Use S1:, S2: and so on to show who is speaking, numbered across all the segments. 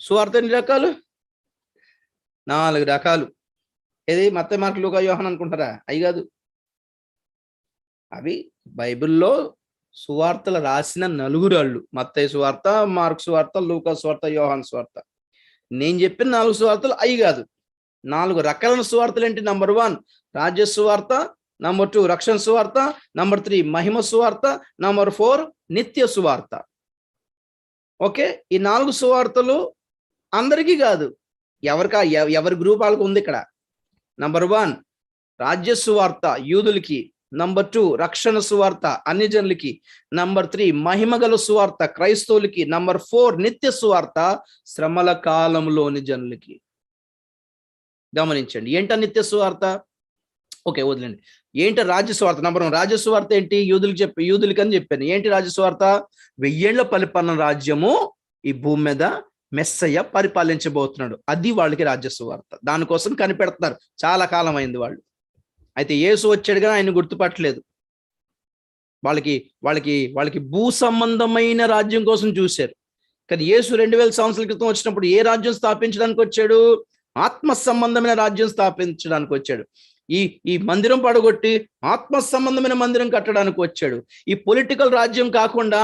S1: సువార్త ఎన్ని రకాలు? 4 రకాలు. ఏది మత్తయి, మార్కు, లూకా, యోహాను అనుకుంటారా? అవి కాదు. అవి బైబిల్లో సువార్తలు రాసిన 4 వాళ్ళు. మత్తయి సువార్త, మార్కు సువార్త, లూకా సువార్త, యోహాను సువార్త. నేను చెప్పిన 4 సువార్తలు అవి కాదు. 4 రకాల సువార్తలు ఏంటి? నంబర్ 1 రాజ్య సువార్త, నంబర్ 2 రక్షణ సువార్త, నంబర్ 3 మహిమ సువార్త, నంబర్ 4 నిత్య సువార్త. ఓకే, ఈ 4 సువార్తలు అందరికీ కాదు, ఎవరి గ్రూప్ వాళ్ళకు ఉంది ఇక్కడ. నంబర్ 1 రాజ్య సువార్త యూదులకి, నంబర్ 2 రక్షణ సువార్త అన్ని జనులకి, నంబర్ 3 మహిమగల సువార్త క్రైస్తవులకి, నంబర్ 4 నిత్య సువార్త శ్రమల కాలంలోని జనులకి. గమనించండి, ఏంట నిత్య సువార్త? ఓకే, వదిలేండి. ఏంటి రాజ్య సువార్త? నంబర్ 1 రాజ్య సువార్త ఏంటి? యూదులకి అని చెప్పాను. ఏంటి రాజ్య సువార్త? 1000 ఏళ్ల పరిపాలన రాజ్యము ఈ భూమి మీద మెస్సయ్య పరిపాలించబోతున్నాడు. అది వాళ్ళకి రాజ్య సువార్త. దానికోసం కనిపెడుతున్నారు, చాలా కాలం అయింది వాళ్ళు. అయితే యేసు వచ్చాడు కానీ ఆయన గుర్తుపట్టలేదు. వాళ్ళకి భూ సంబంధమైన రాజ్యం కోసం చూశారు. కానీ యేసు 2000 సంవత్సరాల క్రితం వచ్చినప్పుడు ఏ రాజ్యం స్థాపించడానికి వచ్చాడు? ఆత్మ సంబంధమైన రాజ్యం స్థాపించడానికి వచ్చాడు. ఈ మందిరం పడగొట్టి ఆత్మ సంబంధమైన మందిరం కట్టడానికి వచ్చాడు. ఈ పొలిటికల్ రాజ్యం కాకుండా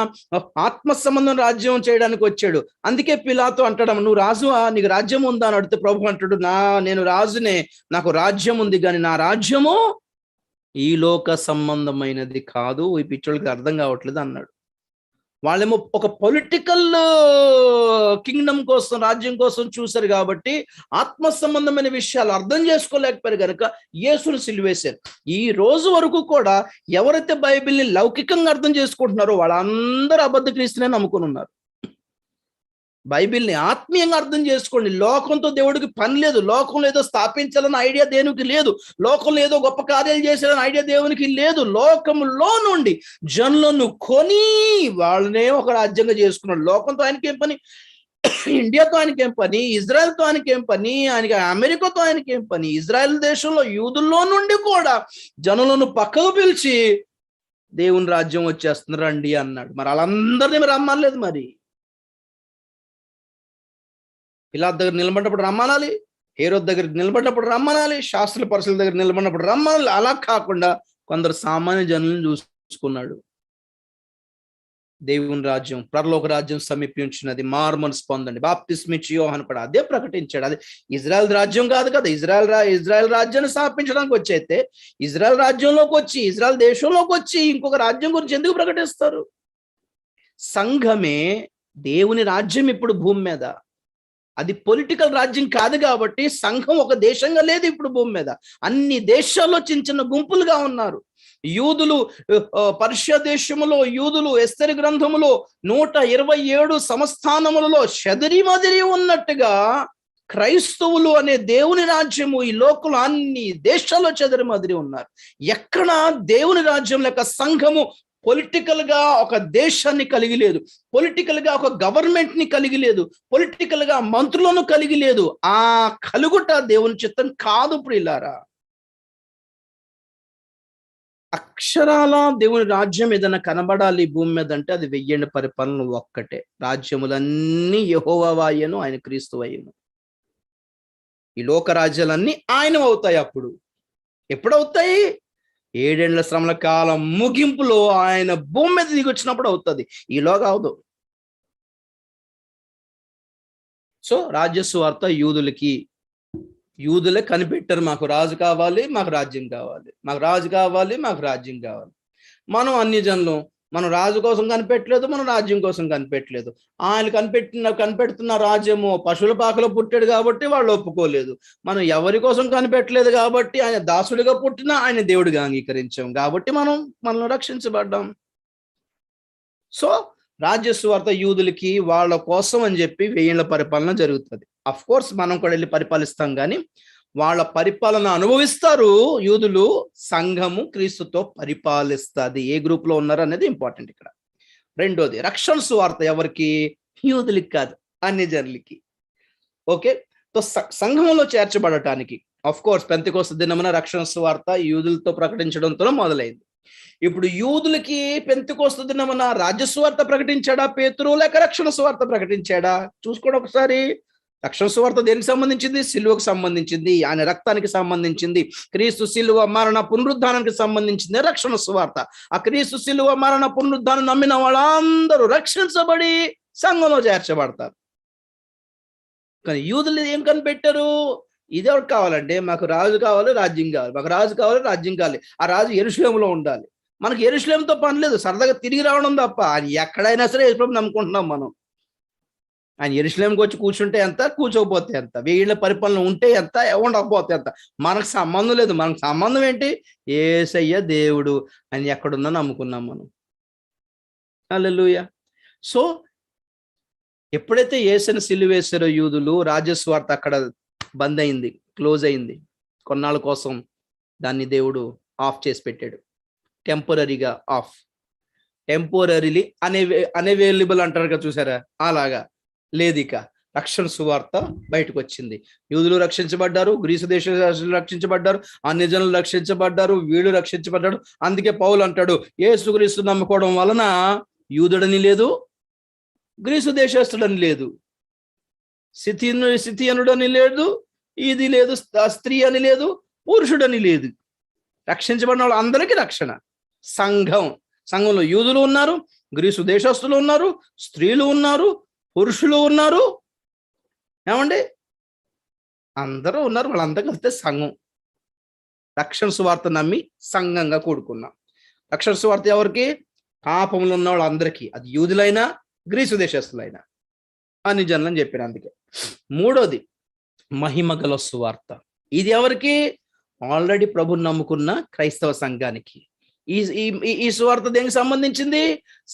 S1: ఆత్మ సంబంధం రాజ్యం చేయడానికి వచ్చాడు. అందుకే పిలాతు అంటాడు, నువ్వు రాజువా, నీకు రాజ్యం ఉందా అని అడిగితే ప్రభు అంటాడు, నేను రాజునే, నాకు రాజ్యం ఉంది, కానీ నా రాజ్యము ఈ లోక సంబంధమైనది కాదు. ఈ పిచ్చోళ్ళకి అర్థం కావట్లేదు అన్నాడు. వాళ్ళేమో ఒక పొలిటికల్ కింగ్డమ్ కోసం, రాజ్యం కోసం చూశారు కాబట్టి ఆత్మ సంబంధమైన విషయాలు అర్థం చేసుకోలేకపోయారు కనుక యేసును సిలువేశారు. ఈ రోజు వరకు కూడా ఎవరైతే బైబిల్ని లౌకికంగా అర్థం చేసుకుంటున్నారో వాళ్ళందరూ అబద్ధ క్రీస్తునే నమ్ముకుని ఉన్నారు. బైబిల్ని ఆత్మీయంగా అర్థం చేసుకోండి. లోకంతో దేవుడికి పని లేదు. లోకంలో ఏదో స్థాపించాలన్న ఐడియా దేవునికి లేదు. లోకంలో ఏదో గొప్ప కార్యాలు చేశారన్న ఐడియా దేవునికి లేదు. లోకంలో నుండి జనులను కొని వాళ్ళనే ఒక రాజ్యంగా చేసుకున్నాడు. లోకంతో ఆయనకేం పని? ఇండియాతో ఆయనకేం పని? ఇజ్రాయెల్తో ఆయనకేం పని? ఆయనకి అమెరికాతో ఆయనకేం పని? ఇజ్రాయెల్ దేశంలో యూదుల్లో నుండి కూడా జనులను పక్కకు పిలిచి దేవుని రాజ్యం వచ్చేస్తున్నారు రండి అన్నాడు. మరి వాళ్ళందరినీ రమ్మనలేదు. మరి పిలాతు దగ్గర నిలబడినప్పుడు రమ్మనాలి, హేరోదు దగ్గర నిలబడినప్పుడు రమ్మనాలి, శాస్త్రుల పరిశీల దగ్గర నిలబడినప్పుడు రమ్మనాలి. అలా కాకుండా కొందరు సామాన్య జనులను చూసుకున్నాడు. దేవుని రాజ్యం, పరలోక రాజ్యం సమీపించినది, మారుమనసు పొందండి, బాప్తిస్మిచ్చి యోహాను కూడా అదే ప్రకటించాడు. అది ఇజ్రాయెల్ రాజ్యం కాదు కదా. ఇజ్రాయెల్ రాజ్యాన్ని స్థాపించడానికి వచ్చైతే ఇజ్రాయెల్ రాజ్యంలోకి వచ్చి, ఇజ్రాయెల్ దేశంలోకి వచ్చి ఇంకొక రాజ్యం గురించి ఎందుకు ప్రకటిస్తారు? సంఘమే దేవుని రాజ్యం ఇప్పుడు భూమి మీద. అది పొలిటికల్ రాజ్యం కాదు కాబట్టి సంఘం ఒక దేశంగా లేదు ఇప్పుడు భూమి మీద. అన్ని దేశాల్లో చిన్న చిన్న గుంపులుగా ఉన్నారు. యూదులు పర్షియా దేశములో యూదులు ఎస్తెరు గ్రంథములో 127 సంస్థానములలో చెదిరి మదిరి ఉన్నట్టుగా క్రైస్తవులు అనే దేవుని రాజ్యము ఈ లోకంలో అన్ని దేశాల్లో చెదిరి మదిరి ఉన్నారు. ఎక్కడ దేవుని రాజ్యం లేక సంఘము పొలిటికల్ గా ఒక దేశాన్ని కలిగి లేదు, పొలిటికల్ గా ఒక గవర్నమెంట్ ని కలిగి లేదు, పొలిటికల్ గా మంత్రులను కలిగి లేదు. ఆ కలుగుట దేవుని చిత్తం కాదు. ప్రియులారా, అక్షరాల దేవుని రాజ్యం ఏదైనా కనబడాలి భూమి మీద అంటే అది 1000 ఏళ్ల పరిపాలన ఒక్కటే. రాజ్యములన్నీ యెహోవాయను, ఆయన క్రీస్తు అయ్యను. ఈ లోక రాజ్యాలన్నీ ఆయన అవుతాయి. అప్పుడు ఎప్పుడవుతాయి? 7 ఏళ్ల శ్రమల కాలం ముగింపులో ఆయన భూమి మీద దిగి వచ్చినప్పుడు అవుతుంది. ఈలోగా అవదు. సో రాజ్య సువార్త యూదులే కనిపెట్టారు, మాకు రాజు కావాలి, మాకు రాజ్యం కావాలి, మాకు రాజు కావాలి, మాకు రాజ్యం కావాలి. మనం అన్ని జనులు మనం రాజు కోసం కనిపెట్టలేదు, మనం రాజ్యం కోసం కనిపెట్టలేదు. ఆయన కనిపెడుతున్న రాజ్యము పశువుల పాకలో పుట్టాడు కాబట్టి వాళ్ళు ఒప్పుకోలేదు. మనం ఎవరి కోసం కనిపెట్టలేదు కాబట్టి ఆయన దాసుడిగా పుట్టినా ఆయన దేవుడిగా అంగీకరించాం కాబట్టి మనం రక్షించబడ్డాం. సో రాజ్య సువార్త యూదులకి వాళ్ళ కోసం అని చెప్పి 1000 ఏళ్ల పరిపాలన జరుగుతుంది. అఫ్ కోర్స్ మనం కూడా వెళ్ళి పరిపాలిస్తాం, కానీ వాళ్ళ పరిపాలన అనుభవిస్తారు యూదులు. సంఘము క్రీస్తుతో పరిపాలిస్తుంది. ఏ గ్రూప్ లో ఉన్నారు అనేది ఇంపార్టెంట్ ఇక్కడ. రెండోది రక్షణ సువార్త ఎవరికి? యూదులకి కాదు, అన్ని జనులకి. ఓకే, సో సంఘంలో చేర్చబడటానికి అఫ్ కోర్స్ పెంతెకోస్తు దినమున రక్షణ సువార్త యూదులతో ప్రకటించడంతో మొదలైంది. ఇప్పుడు యూదులకి పెంతెకోస్తు దినమున రాజ్య సువార్త ప్రకటించాడా పేతురు, లేక రక్షణ సువార్త ప్రకటించాడా? చూసుకోండి ఒకసారి. రక్షణ సువార్త దేనికి సంబంధించింది? సిలువకు సంబంధించింది, ఆయన రక్తానికి సంబంధించింది. క్రీస్తు సిలువ మరణ పునరుద్ధానానికి సంబంధించింది రక్షణ సువార్త. ఆ క్రీస్తు సిలువ మరణ పునరుద్ధానం నమ్మిన వాళ్ళందరూ రక్షించబడి సంఘంలో చేర్చబడతారు. కానీ యూదులు ఏం కనిపెట్టారు? ఇదెవరు కావాలంటే, మాకు రాజు కావాలి, రాజ్యం కావాలి, మాకు రాజు కావాలి, రాజ్యం కావాలి, ఆ రాజు యెరూషలేములో ఉండాలి. మనకి యెరూషలేముతో పని లేదు, సరదాగా తిరిగి రావడం తప్ప. ఆయన ఎక్కడైనా సరే యేసుప్రభుని నమ్ముకుంటున్నాం మనం. ఆయన యెరూషలేముకి వచ్చి కూర్చుంటే ఎంత, కూర్చోకపోతే ఎంత, 1000 ఏళ్ల పరిపాలన ఉంటే ఎంత, ఉండకపోతే ఎంత, మనకు సంబంధం లేదు. మనకు సంబంధం ఏంటి? యేసయ్య దేవుడు, ఆయన ఎక్కడున్నా నమ్ముకున్నాం మనం. హల్లెలూయా. సో ఎప్పుడైతే యేసుని సిలువేశారో యూదులు, రాజ్యస్వార్థ అక్కడ బంద్ అయింది, క్లోజ్ అయింది. కొన్నాళ్ళ కోసం దాన్ని దేవుడు ఆఫ్ చేసి పెట్టాడు. టెంపరీగా ఆఫ్, టెంపరీలీ అనవైలబుల్ అంటారు కదా, చూసారా? అలాగా లేదు. ఇక రక్షణ సువార్త బయటకు వచ్చింది. యూదులు రక్షించబడ్డారు, గ్రీసు దేశం రక్షించబడ్డారు, అన్ని జనులు రక్షించబడ్డారు, వీళ్ళు రక్షించబడ్డాడు. అందుకే పౌలు అంటాడు, యేసుక్రీస్తు నమ్ముకోవడం వలన యూదుడని లేదు, గ్రీసు దేశస్తుడని లేదు, సిథియనుడని లేదు, ఇది లేదు, స్త్రీ అని లేదు, పురుషుడని లేదు. రక్షించబడిన వాళ్ళు అందరికీ రక్షణ. సంఘంలో యూదులు ఉన్నారు, గ్రీసు దేశస్తులు ఉన్నారు, స్త్రీలు ఉన్నారు, పురుషులు ఉన్నారు. ఏమండి? అందరూ ఉన్నారు. వాళ్ళంతా కలిస్తే సంఘం. రక్షణ సువార్త నమ్మి సంఘంగా కూడుకున్నాం. రక్షణ సువార్త ఎవరికి? పాపములు ఉన్న వాళ్ళందరికీ, అది యూదులైనా గ్రీసు దేశస్తులైనా, అన్ని జనులని చెప్పాను. అందుకే మూడోది మహిమగల సువార్త. ఇది ఎవరికి? ఆల్రెడీ ప్రభుని నమ్ముకున్న క్రైస్తవ సంఘానికి. ఈ సువార్త దేనికి సంబంధించింది?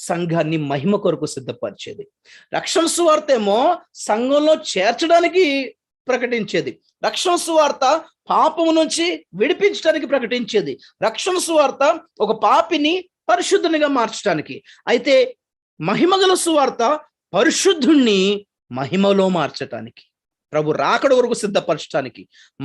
S1: సంఘాన్ని మహిమ కొరకు సిద్ధపరిచేది. రక్షణ సువార్త ఏమో సంఘంలో చేర్చడానికి ప్రకటించేది. రక్షణ సువార్త పాపము నుంచి విడిపించడానికి ప్రకటించేది. రక్షణ సువార్త ఒక పాపిని పరిశుద్ధునిగా మార్చడానికి. అయితే మహిమగల సువార్త పరిశుద్ధుణ్ణి మహిమలో మార్చటానికి, ప్రభు రాకడ వరకు సిద్ధపరచడానికి,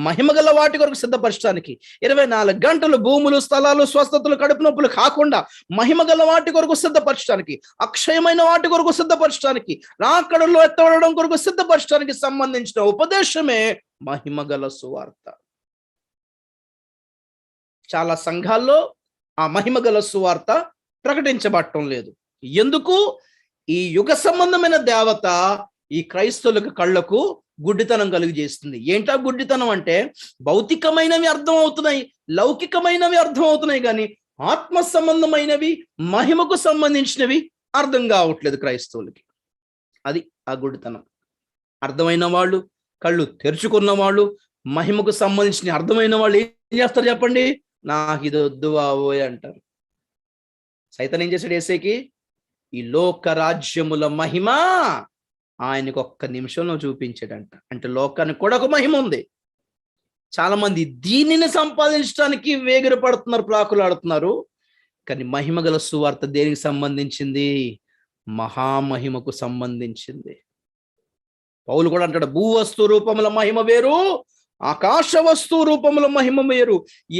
S1: మహిమగల వాటి కొరకు సిద్ధపరచడానికి. 24 గంటలు భూములు, స్థలాలు, స్వస్థతలు, కడుపు నొప్పులు కాకుండా మహిమగల వాటి కొరకు సిద్ధపరచడానికి, అక్షయమైన వాటి కొరకు సిద్ధపరచడానికి, రాకడలో ఎత్తబడడం కొరకు సిద్ధపరచడానికి సంబంధించిన ఉపదేశమే మహిమగల సువార్త. చాలా సంఘాల్లో ఆ మహిమగల సువార్త ప్రకటించబడటం లేదు. ఎందుకు? ఈ యుగ సంబంధమైన దేవత ఈ క్రైస్తవులకు కళ్ళకు గుడ్డితనం కలుగజేస్తుంది. ఏంటా గుడ్డితనం అంటే, భౌతికమైనవి అర్థం అవుతున్నాయి, లౌకికమైనవి అర్థం అవుతున్నాయి, కానీ ఆత్మ సంబంధమైనవి, మహిమకు సంబంధించినవి అర్థం కావట్లేదు క్రైస్తవులకి. అది ఆ గుడ్డితనం. అర్థమైన వాళ్ళు, కళ్ళు తెరుచుకున్న వాళ్ళు, మహిమకు సంబంధించిన అర్థమైన వాళ్ళు ఏం చేస్తారు చెప్పండి? నాకు ఇది వద్దు బాబోయ్ అంటారు. సైతాన్ ఏం చేశాడు యేసేకి? ఈ లోక రాజ్యముల మహిమ ఆయనకు ఒక్క నిమిషంలో చూపించాడంట. అంటే లోకానికి కూడా ఒక మహిమ ఉంది. చాలా మంది దీనిని సంపాదించడానికి వేగిర పడుతున్నారు, ప్రాకులాడుతున్నారు. కానీ మహిమగల సువార్త దేనికి సంబంధించింది? మహామహిమకు సంబంధించింది. పౌలు కూడా అంటాడు, భూవస్తు రూపముల మహిమ వేరు, ఆకాశ వస్తు రూపముల మహిమ వేరు.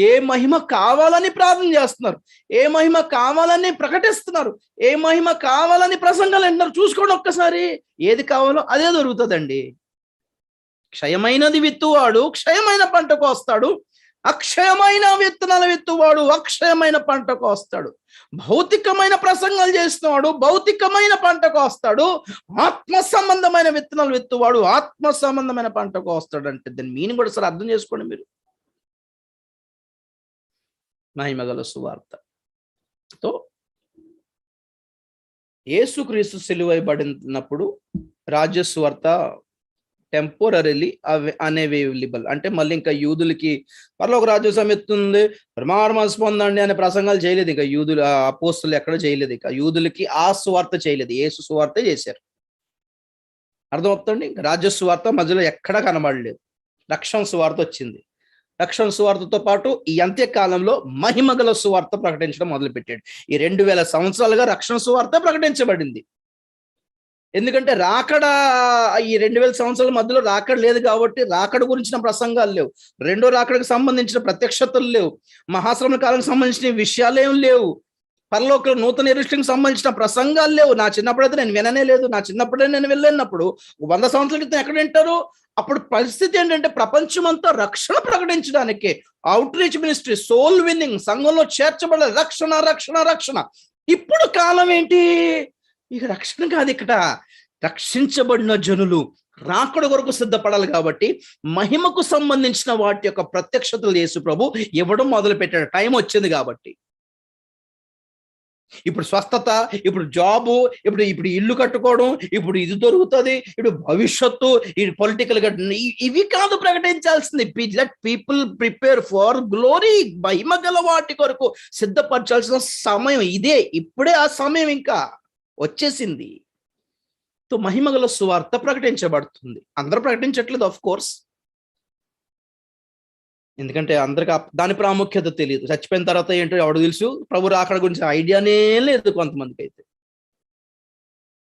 S1: ఏ మహిమ కావాలని ప్రార్థన చేస్తున్నారు, ఏ మహిమ కావాలని ప్రకటిస్తున్నారు, ఏ మహిమ కావాలని ప్రసంగాలు అంటున్నారు. చూసుకోండి ఒక్కసారి, ఏది కావాలో అదే దొరుకుతుందండి. క్షయమైనది విత్తువాడు క్షయమైన పంట కోస్తాడు, అక్షయమైన విత్తనాలు విత్తువాడు అక్షయమైన పంట కోస్తాడు. భౌతికమైన ప్రసంగాలు చేస్తున్నవాడు భౌతికమైన పంట కోస్తాడు, ఆత్మ సంబంధమైన విత్తనాలు విత్తువాడు ఆత్మ సంబంధమైన పంట కోస్తాడు. అంటే దాని మీనింగ్ కూడా సార్ అర్థం చేసుకోండి మీరు. మహిమగల సువార్తతో యేసుక్రీస్తు సిలువైబడినప్పుడు రాజ్య సువార్త టెంపోరరీలీ అనవైలబుల్. అంటే మళ్ళీ ఇంకా యూదులకి పరలోక రాజ్య సమెత్తుంది, ప్రమాణమనసు పొందండి అనే ప్రసంగాలు చేయలేదు. ఇంకా యూదులు అపోస్తులు ఎక్కడ చేయలేదు. ఇక యూదులకి ఆ సువార్త చేయలేదు, యేసు సువార్తే చేశారు. అర్థమవుతుంది? ఇంకా రాజ్య సువార్త మధ్యలో ఎక్కడా కనబడలేదు. రక్షణ సువార్త వచ్చింది. రక్షణ సువార్తతో పాటు ఈ అంత్యకాలంలో మహిమగల సువార్త ప్రకటించడం మొదలుపెట్టాడు. ఈ 2000 సంవత్సరాలుగా రక్షణ సువార్త ప్రకటించబడింది. ఎందుకంటే రాకడ, ఈ 2000 సంవత్సరాల మధ్యలో రాకడ లేదు కాబట్టి రాకడ గురించిన ప్రసంగాలు లేవు, రెండో రాకడకు సంబంధించిన ప్రత్యక్షతలు లేవు, మహాశ్రమ కాలానికి సంబంధించిన విషయాలు ఏం లేవు. పరలోకంలో నూతన ఎరుషలేముకు సంబంధించిన ప్రసంగాలు లేవు. నా చిన్నప్పుడైతే నేను విననే లేదు. నా చిన్నప్పుడే నేను వెళ్ళినప్పుడు 100 సంవత్సరాల క్రితం ఎక్కడ వింటారు? అప్పుడు పరిస్థితి ఏంటంటే ప్రపంచమంతా రక్షణ ప్రకటించడానికి outreach ministry, soul winning, సంఘంలో చేర్చబడ రక్షణ రక్షణ రక్షణ. ఇప్పుడు కాలం ఏంటి? ఇక రక్షణ కాదు, ఇక్కడ రక్షించబడిన జనులు రాకడ కొరకు సిద్ధపడాలి. కాబట్టి మహిమకు సంబంధించిన వాటి యొక్క ప్రత్యక్షతలు యేసు ప్రభు ఇవ్వడం మొదలు పెట్టాడు. టైం వచ్చింది కాబట్టి. ఇప్పుడు స్వస్థత, ఇప్పుడు జాబు, ఇప్పుడు ఇల్లు కట్టుకోవడం, ఇప్పుడు ఇది దొరుకుతుంది, ఇప్పుడు భవిష్యత్తు, ఇది పొలిటికల్ గా, ఇవి కాదు ప్రకటించాల్సింది. Let people prepare for glory. మహిమ గల వాటి కొరకు సిద్ధపరచాల్సిన సమయం ఇదే. ఇప్పుడే ఆ సమయం ఇంకా వచ్చేసింది. మహిమగల సువార్త ప్రకటించబడుతుంది. అందరూ ప్రకటించట్లేదు ఆఫ్ కోర్స్, ఎందుకంటే అందరికి దాని ప్రాముఖ్యత తెలియదు. చచ్చిపోయిన తర్వాత ఏంటో ఎవడు తెలుసు, ప్రభు రాకడ గురించి ఐడియానే లేదు కొంతమందికి అయితే.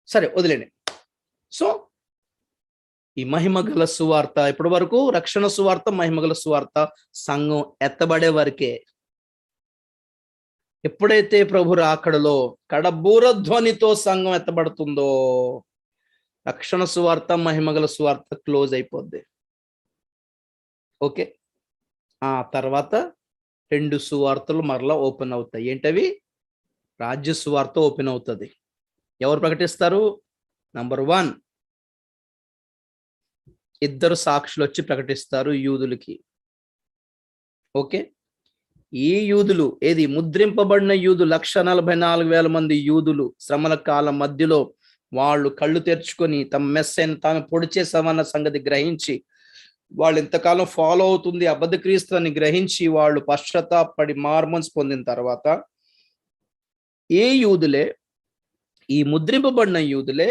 S1: సరే వదిలేండి. సో ఈ మహిమగల సువార్త ఇప్పటి వరకు రక్షణ సువార్త, మహిమగల సువార్త సంఘం ఎత్తబడే వరకే. ఎప్పుడైతే ప్రభు రాకడలో కడబూర ధ్వనితో సంఘం ఎత్తబడుతుందో రక్షణ సువార్త, మహిమగల సువార్త క్లోజ్ అయిపోద్ది. ఓకే, ఆ తర్వాత 2 సువార్తలు మరలా ఓపెన్ అవుతాయి. ఏంటవి? రాజ్య సువార్త ఓపెన్ అవుతుంది. ఎవరు ప్రకటిస్తారు? నంబర్ 1, 2 సాక్షులు వచ్చి ప్రకటిస్తారు యూదులకి. ఓకే, ఈ యూదులు ఏది ముద్రింపబడిన యూదు 1,44,000 మంది యూదులు శ్రమల కాలం మధ్యలో వాళ్ళు కళ్ళు తెరుచుకొని తమ మెస్సైన తాము పొడి చేసామన్న సంగతి గ్రహించి, వాళ్ళు ఇంతకాలం ఫాలో అవుతుంది అబద్ధ క్రీస్తుని గ్రహించి వాళ్ళు పశ్చాత్తాపడి మార్మన్స్ పొందిన తర్వాత ఏ యూదులే, ఈ ముద్రింపబడిన యూదులే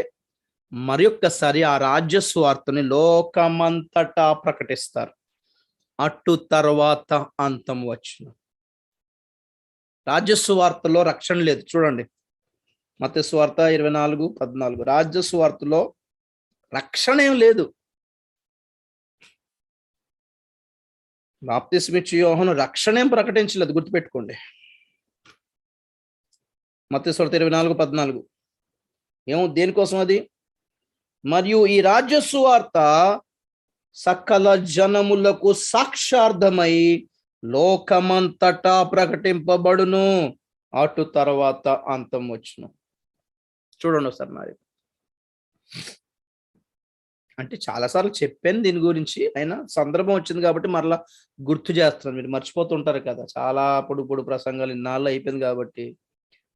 S1: మరొక్కసారి ఆ రాజ్య స్వార్థని లోకమంతటా ప్రకటిస్తారు. అటు తర్వాత అంతం వచ్చును. రాజ్య సువార్తలో రక్షణ లేదు. చూడండి మత్తయి సువార్త 24:14. రాజ్య సువార్తలో రక్షణ ఏం లేదు. బాప్తిస్మిచ్చు యోహాను రక్షణ ఏం ప్రకటించలేదు, గుర్తుపెట్టుకోండి. మత్తయి సువార్త 24:14 ఏమో దేనికోసం అది? మరియు ఈ రాజ్య సువార్త సకల జనములకు సాక్షార్థమై లోకమంతటా ప్రకటింపబడును, అటు తర్వాత అంతం వచ్చును. చూడండి ఒకసారి. మరి అంటే చాలాసార్లు చెప్పాను దీని గురించి, అయినా సందర్భం వచ్చింది కాబట్టి మరలా గుర్తు చేస్తున్నాను. మీరు మర్చిపోతుంటారు కదా, చాలా పొడుగు ప్రసంగాలు ఇన్నాళ్ళు అయిపోయింది కాబట్టి.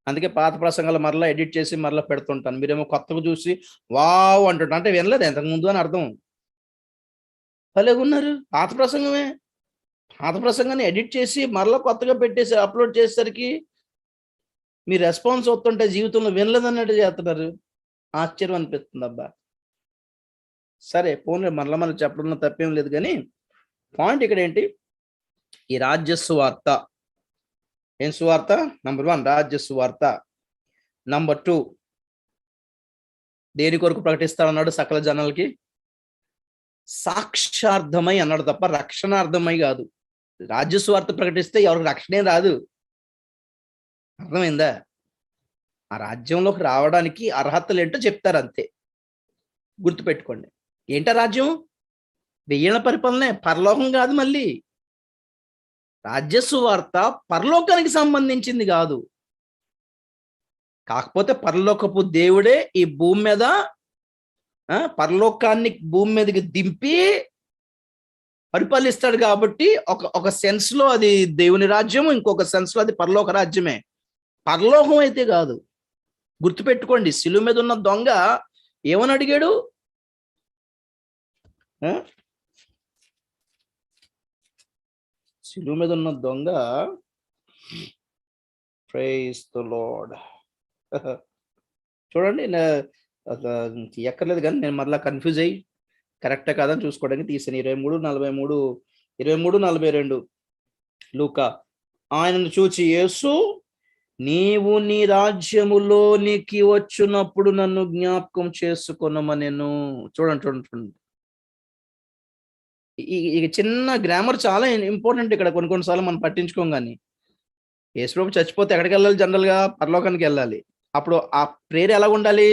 S1: అందుకే పాత ప్రసంగాలు మరలా ఎడిట్ చేసి మరలా పెడుతుంటాను. మీరేమో కొత్తగా చూసి వావ్ అంటుంటారు, అంటే వినలేదు ఇంతకుముందు అని అర్థం. భలేగున్నారు, పాత ప్రసంగమే. పాత ప్రసంగాన్ని ఎడిట్ చేసి మరలా కొత్తగా పెట్టేసి అప్లోడ్ చేసేసరికి మీ రెస్పాన్స్ వస్తుంటే జీవితంలో వినలేదన్నట్టు చేస్తున్నారు. ఆశ్చర్యం అనిపిస్తుంది. అబ్బా సరే పోనీ, మరలా చెప్పడంలో తప్పేం లేదు. కానీ పాయింట్ ఇక్కడ ఏంటి? ఈ రాజ్య సువార్త ఏం సువార్త? నంబర్ 1 రాజ్య సువార్త. నంబర్ 2 దేని కొరకు ప్రకటిస్తాడన్నాడు? సకల జనాలకి సాక్షార్థమై అన్నాడు తప్ప రక్షణార్థమై కాదు. రాజ్య సువార్త ప్రకటిస్తే ఎవరికి రక్షణే రాదు. అర్థమైందా? ఆ రాజ్యంలోకి రావడానికి అర్హతలు ఏంటో చెప్తారు అంతే, గుర్తుపెట్టుకోండి. ఏంట రాజ్యం? 1000 ఏళ్ల పరిపాలనే, పరలోకం కాదు. మళ్ళీ రాజ్య సువార్త పరలోకానికి సంబంధించింది కాదు. కాకపోతే పరలోకపు దేవుడే ఈ భూమి మీద పరలోకాన్ని భూమి మీదకి దింపి పరిపాలిస్తాడు. కాబట్టి ఒక సెన్స్ లో అది దేవుని రాజ్యం, ఇంకొక సెన్స్ లో అది పరలోక రాజ్యమే. పరలోకం అయితే కాదు. గుర్తుపెట్టుకోండి. శిలువ మీద ఉన్న దొంగ ఏమని అడిగాడు? శిలువ మీద ఉన్న దొంగ, ప్రైజ్ ది లార్డ్. చూడండి, ఎక్కర్లేదు కానీ నేను మరలా కన్ఫ్యూజ్ అయ్యి కరెక్టా కాదని చూసుకోవడానికి తీసాను. 23:42 లూకా. ఆయనను చూచి యేసు, నీవు నీ రాజ్యములోనికి వచ్చినప్పుడు నన్ను జ్ఞాపకం చేసుకొనమనెను. చూడండి. ఈ చిన్న గ్రామర్ చాలా ఇంపార్టెంట్ ఇక్కడ. కొన్నిసార్లు మనం పట్టించుకోం కానీ యేసుప్రభు చచ్చిపోతే ఎక్కడికి వెళ్ళాలి? జనరల్ గా పరలోకానికి వెళ్ళాలి. అప్పుడు ఆ ప్రేయర్ ఎలా ఉండాలి?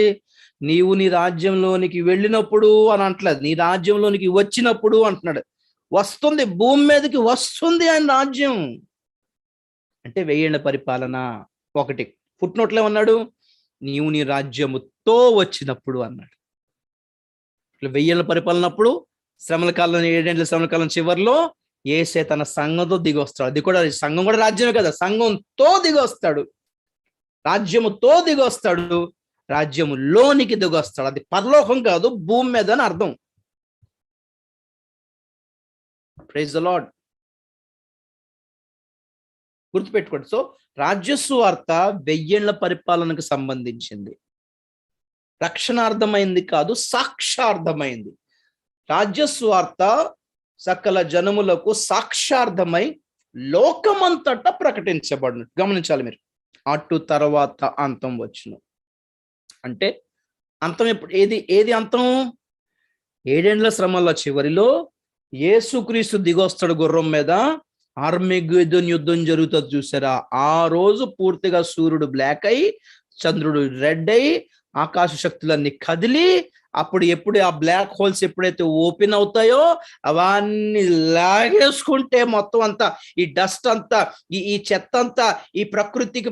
S1: నీవు నీ రాజ్యంలోనికి వెళ్ళినప్పుడు అని అంటలేదు, నీ రాజ్యంలోనికి వచ్చినప్పుడు అంటున్నాడు. వస్తుంది, భూమి మీదకి వస్తుంది ఆయన రాజ్యం. అంటే 1000 ఏళ్ల పరిపాలన. ఒకటి ఫుట్నోట్లో ఉన్నాడు, నీవు నీ రాజ్యముతో వచ్చినప్పుడు అన్నాడు. 1000 ఏళ్ల పరిపాలనప్పుడు శ్రమల కాలం, 7 ఏళ్ల శ్రమల కాలం చివరిలో యేసే తన సంఘంతో దిగి వస్తాడు. అది కూడా, సంఘం కూడా రాజ్యమే కదా, సంఘంతో దిగి వస్తాడు, రాజ్యముతో దిగి వస్తాడు, రాజ్యములోనికి దిగి వస్తాడు. అది పరలోకం కాదు, భూమి మీద అని అర్థం. Praise the lord. గుర్తుపెట్టుకోండి. సో రాజ్య సువార్త 1000 ఏళ్ల పరిపాలనకు సంబంధించింది. రక్షణార్థమైంది కాదు, సాక్షార్థమైంది. రాజ్య సువార్త సకల జనములకు సాక్షార్థమై లోకమంతటా ప్రకటించబడును. గమనించాలి మీరు. అటు తర్వాత అంతం వచ్చును. అంటే అంతం ఎప్పుడు? ఏది అంతం? 7 ఏళ్ల శ్రమల చివరిలో యేసుక్రీస్తు దిగొస్తాడు గుర్రం మీద, ఆర్మగెద్దోను యుద్ధం జరుగుతుంది చూసారా? ఆ రోజు పూర్తిగా సూర్యుడు బ్లాక్ అయి, చంద్రుడు రెడ్ అయి, ఆకాశ శక్తులన్నీ కదిలి, అప్పుడు ఎప్పుడు ఆ బ్లాక్ హోల్స్ ఎప్పుడైతే ఓపెన్ అవుతాయో అవన్నీ లాగేసుకుంటే మొత్తం అంతా ఈ డస్ట్ అంతా, ఈ చెత్త అంతా, ఈ ప్రకృతికి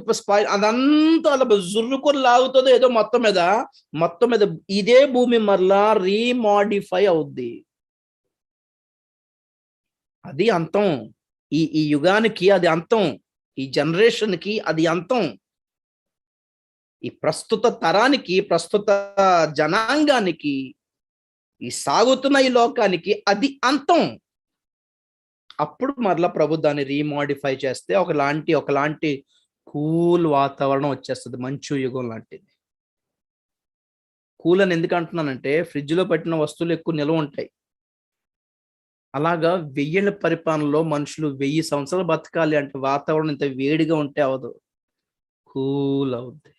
S1: అదంతా అలా జుర్రుకొని లాగుతుందో ఏదో మొత్తం మీద ఇదే భూమి మరలా రీమాడిఫై అవుద్ది. అది అంతం. ఈ యుగానికి అది అంతం, ఈ జనరేషన్కి అది అంతం, ఈ ప్రస్తుత తరానికి, ప్రస్తుత జనాంగానికి, ఈ సాగుతున్న ఈ లోకానికి అది అంతం. అప్పుడు మరలా ప్రభు దాన్ని రీమాడిఫై చేస్తే ఒకలాంటి కూల్ వాతావరణం వచ్చేస్తుంది, మంచు యుగం లాంటిది. కూల్ అని ఎందుకు అంటున్నానంటే, ఫ్రిడ్జ్ లో పెట్టిన వస్తువులు ఎక్కువ నిల్వ ఉంటాయి. అలాగా 1000 ఏళ్ల పరిపాలనలో మనుషులు 1000 సంవత్సరాలు బతకాలి అంటే వాతావరణం ఇంత వేడిగా ఉంటే అవదు, కూల్ అవుద్ది.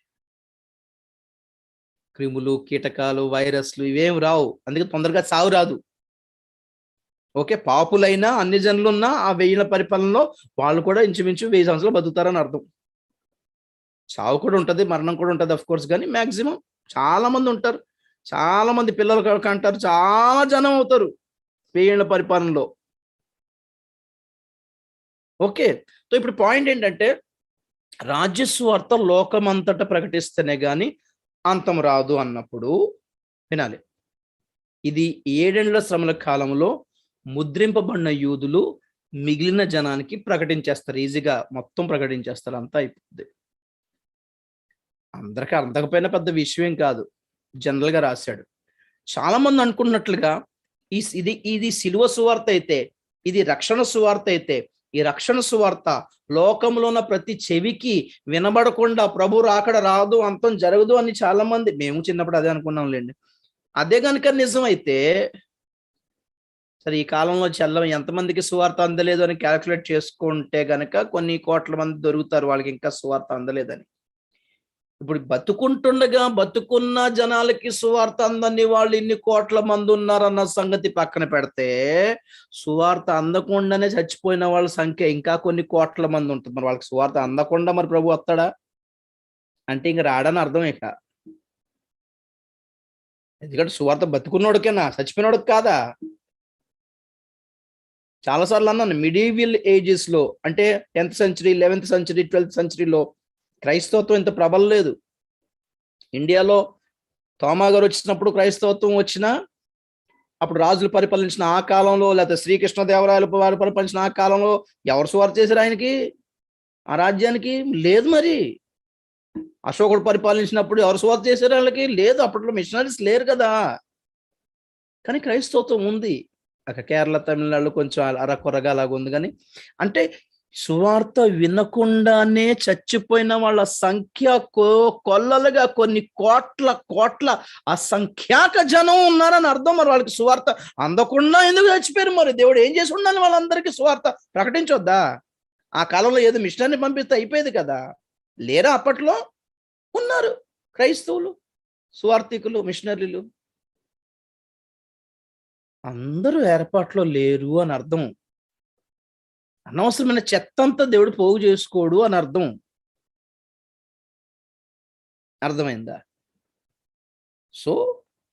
S1: క్రిములు, కీటకాలు, వైరస్లు ఇవేం రావు, అందుకే తొందరగా చావు రాదు. ఓకే, పాపులైనా అన్ని జనులు ఉన్నా ఆ 1000 ఏళ్ల పరిపాలనలో వాళ్ళు కూడా ఇంచుమించు 1000 సంవత్సరాలు బతుకుతారని అర్థం. చావు కూడా ఉంటది, మరణం కూడా ఉంటది అఫ్ కోర్స్, కానీ మాక్సిమం చాలా మంది ఉంటారు, చాలా మంది పిల్లలు కంటారు, చాలా జనం అవుతారు 1000 ఏళ్ల పరిపాలనలో. ఓకే, సో ఇప్పుడు పాయింట్ ఏంటంటే, రాజ్య సువార్త లోకమంతటా ప్రకటిస్తేనే గాని అంతం రాదు అన్నప్పుడు వినాలి. ఇది 7 ఏళ్ల శ్రమల కాలంలో ముద్రింపబడిన యూదులు మిగిలిన జనానికి ప్రకటించేస్తారు, ఈజీగా మొత్తం ప్రకటించేస్తారు, అంతా అయిపోద్ది. అందరికీ అందకపోయినా పెద్ద విషయం కాదు, జనరల్ గా రాశాడు. చాలా మంది అనుకున్నట్లుగా ఇది సిలువ సువార్త అయితే, ఇది రక్షణ సువార్త అయితే, ఈ రక్షణ సువార్త లోకంలో ఉన్న ప్రతి చెవికి వినబడకుండా ప్రభు రాకడ రాదు, అంతం జరగదు అని చాలా మంది, మేము చిన్నప్పుడు అదే అనుకున్నాంలేండి. అదే కనుక నిజమైతే, సరే ఈ కాలంలో ఎంతమందికి సువార్త అందలేదు అని క్యాల్కులేట్ చేసుకుంటే గనక కొన్ని కోట్ల మంది దొరుకుతారు వాళ్ళకి ఇంకా సువార్త అందలేదని. ఇప్పుడు బతుకున్న జనాలకి సువార్త అందని వాళ్ళు ఇన్ని కోట్ల మంది ఉన్నారన్న సంగతి పక్కన పెడితే, సువార్త అందకుండానే చచ్చిపోయిన వాళ్ళ సంఖ్య ఇంకా కొన్ని కోట్ల మంది ఉంటుంది. మరి వాళ్ళకి సువార్త అందకుండా మరి ప్రభు వస్తాడా అంటే ఇంక రాడని అర్థం. ఇక ఎందుకంటే సువార్త బతుకున్నోడికేనా, చచ్చిపోయినోడికి కాదా? చాలాసార్లు అన్నాను, మిడీవియల్ ఏజెస్ లో అంటే 10th century, 11th century, 12th సెంచరీలో క్రైస్తవత్వం ఇంత ప్రబలం లేదు. ఇండియాలో తోమా గారు వచ్చినప్పుడు క్రైస్తవత్వం వచ్చినా, అప్పుడు రాజులు పరిపాలించిన ఆ కాలంలో, లేకపోతే శ్రీకృష్ణదేవరాయలు వారు పరిపాలించిన ఆ కాలంలో ఎవరు సువార్త చేశారు ఆయనకి, ఆ రాజ్యానికి? లేదు. మరి అశోకుడు పరిపాలించినప్పుడు ఎవరు సువార్త చేశారు వాళ్ళకి? లేదు, అప్పట్లో మిషనరీస్ లేరు కదా. కానీ క్రైస్తవత్వం ఉంది. అక్కడ కేరళ, తమిళనాడులో కొంచెం అరకొరగా అలాగ ఉంది. కానీ అంటే సువార్త వినకుండానే చచ్చిపోయిన వాళ్ళ సంఖ్య కొల్లలుగా కొన్ని కోట్ల అసంఖ్యాక జనం ఉన్నారని అర్థం. మరి వాళ్ళకి సువార్త అందకుండా ఎందుకు చచ్చిపోయారు? మరి దేవుడు ఏం చేసి ఉండాలి? వాళ్ళందరికీ సువార్త ప్రకటించొద్దా? ఆ కాలంలో ఏదో మిషనరీని పంపిస్తే అయిపోయేది కదా. లేరా? అప్పట్లో ఉన్నారు క్రైస్తవులు, సువార్థికులు, మిషనరీలు. అందరూ ఏర్పాట్లో లేరు అని అర్థం. అనవసరమైన చెత్త అంతా దేవుడు పోగు చేసుకోడు అని అర్థమైందా? సో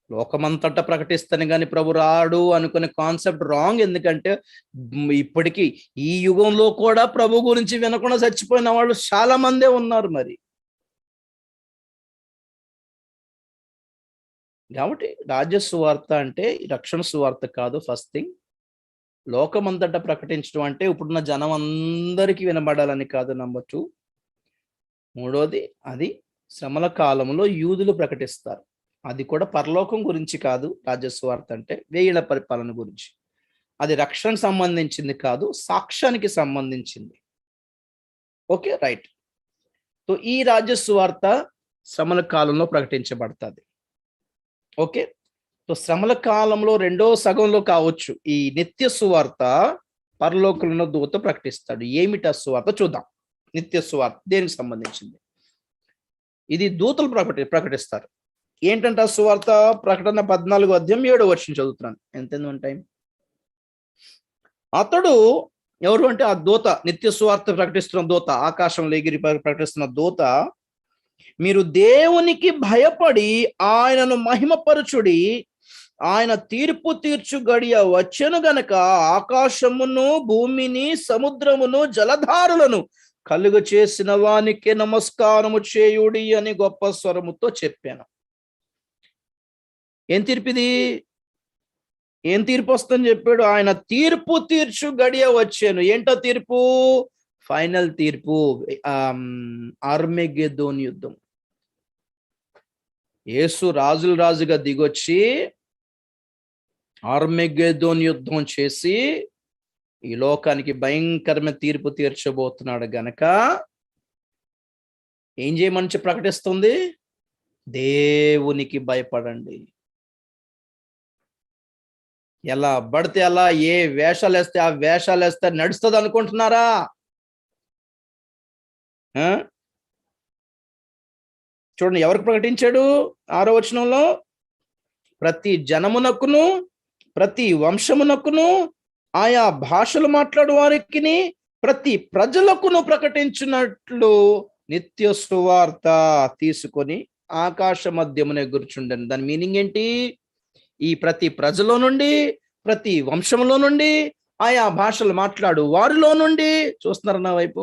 S1: లోకమంతటా ప్రకటిస్తాను కానీ ప్రభు రాడు అనుకునే కాన్సెప్ట్ రాంగ్. ఎందుకంటే ఇప్పటికీ ఈ యుగంలో కూడా ప్రభు గురించి వినకుండా చచ్చిపోయిన వాళ్ళు చాలా మందే ఉన్నారు. మరి కాబట్టి రాజ్య సువార్త అంటే రక్షణ సువార్త కాదు. ఫస్ట్ థింగ్, లోకమంతటా ప్రకటించడం అంటే ఇప్పుడున్న జనం అందరికీ వినబడాలని కాదు. నంబర్ 2, మూడోది అది శ్రమల కాలంలో యూదులు ప్రకటిస్తారు. అది కూడా పరలోకం గురించి కాదు. రాజ్య సువార్త అంటే వేయిల పరిపాలన గురించి. అది రక్షణకు సంబంధించింది కాదు, సాక్ష్యానికి సంబంధించింది. Okay, right. సో ఈ రాజ్య సువార్త శ్రమల కాలంలో ప్రకటించబడుతుంది. ఓకే, సో శ్రమల కాలంలో రెండో సగంలో కావచ్చు ఈ నిత్య సువార్త పరలోకంలో దూత ప్రకటిస్తాడు. ఏమిటి ఆ సువార్త చూద్దాం. నిత్య సువార్త దేనికి సంబంధించింది? ఇది దూతలు ప్రకటిస్తారు. ఏంటంటే ఆ సువార్త? ప్రకటన 14:7 చదువుతున్నాను. ఎంత టైం? అతడు ఎవరు అంటే ఆ దూత, నిత్య సువార్త ప్రకటిస్తున్న దూత, ఆకాశంలో ఎగిరి ప్రకటిస్తున్న దూత, మీరు దేవునికి భయపడి ఆయనను మహిమపరచుడి, ఆయన తీర్పు తీర్చు గడియ వచ్చెను గనక ఆకాశమును భూమిని సముద్రమును జలధారులను కలుగ చేసిన వానికి నమస్కారము చేయుడి అని గొప్ప స్వరముతో చెప్పాను. ఏం తీర్పిది? ఏం తీర్పు వస్తుందని చెప్పాడు? ఆయన తీర్పు తీర్చు గడియ వచ్చాను. ఏంటో తీర్పు? ఫైనల్ తీర్పు, ఆర్మెగెద్దోన్ యుద్ధం. యేసు రాజుగా దిగొచ్చి ఆర్మెగెద్దోన్ యుద్ధం చేసి ఈ లోకానికి భయంకరమైన తీర్పు తీర్చబోతున్నాడు గనక ఏం చేయమని ప్రకటిస్తుంది? దేవునికి భయపడండి. ఎలా పడితే అలా, ఏ వేషాలు వేస్తే ఆ వేషాలు వేస్తే నడుస్తుంది అనుకుంటున్నారా? చూడండి, ఎవరికి ప్రకటించాడు? 6వ వచనంలో, ప్రతి జనమునకును ప్రతి వంశమునకును ఆయా భాషలు మాట్లాడు వారికి ప్రతి ప్రజలకును ప్రకటించినట్లు నిత్య సువార్త తీసుకొని ఆకాశ మధ్యమున ఎగురుచుండను. దాని మీనింగ్ ఏంటి? ఈ ప్రతి ప్రజలో నుండి, ప్రతి వంశంలో నుండి, ఆయా భాషలు మాట్లాడు వారిలో నుండి, చూస్తున్నారు నా వైపు,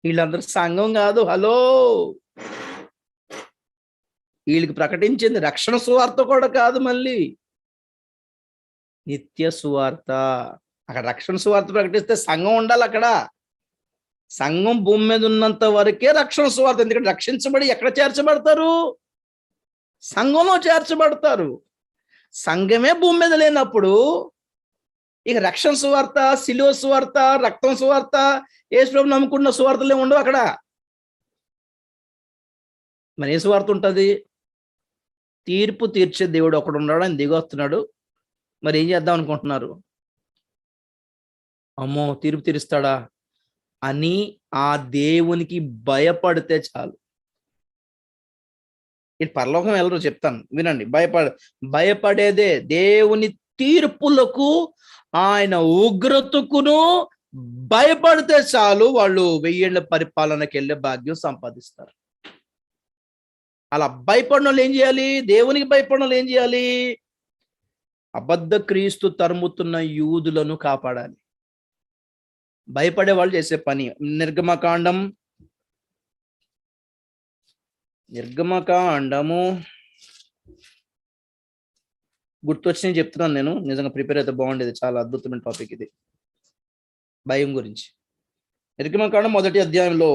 S1: వీళ్ళందరూ సంఘం కాదు. హలో, వీళ్ళకి ప్రకటించింది రక్షణ సువార్త కూడా కాదు, మళ్ళీ నిత్య సువార్త. అక్కడ రక్షణ సువార్త ప్రకటిస్తే సంఘం ఉండాలి. అక్కడ సంఘం భూమి మీద ఉన్నంత వరకే రక్షణ సువార్త. ఎందుకంటే రక్షించబడి ఎక్కడ చేర్చబడతారు? సంఘంలో చేర్చబడతారు. సంఘమే భూమి మీద లేనప్పుడు ఇక రక్షణ సువార్త, శిలువ సువార్త, రక్తం సువార్త, యేసు ప్రభువుని నమ్ముకున్న సువార్తలే ఉండవు అక్కడ. మరి ఏ సువార్త ఉంటుంది? తీర్పు తీర్చే దేవుడు ఒకడు ఉన్నాడు, ఆయన దిగొస్తున్నాడు. మరి ఏం చేద్దాం అనుకుంటున్నారు? అమ్మో, తీర్పు తీరుస్తాడా అని ఆ దేవునికి భయపడితే చాలు. ఇది పరలోకం వెళ్ళరు, చెప్తాను వినండి. భయపడేదే దేవుని తీర్పులకు, ఆయన ఉగ్రతకును భయపడితే చాలు, వాళ్ళు 1000 ఏళ్ల పరిపాలనకి వెళ్ళే భాగ్యం సంపాదిస్తారు. అలా భయపడిన వాళ్ళు ఏం చేయాలి? దేవునికి భయపడిన వాళ్ళు ఏం చేయాలి? అబద్ధ క్రీస్తు తరుముతున్న యూదులను కాపాడాలి. భయపడే వాళ్ళు చేసే పని. నిర్గమకాండము గుర్తొచ్చి నేను చెప్తున్నాను. నేను నిజంగా ప్రిపేర్ అయితే బాగుండేది. చాలా అద్భుతమైన టాపిక్ ఇది, భయం గురించి. నిర్గమకాండం 1వ అధ్యాయంలో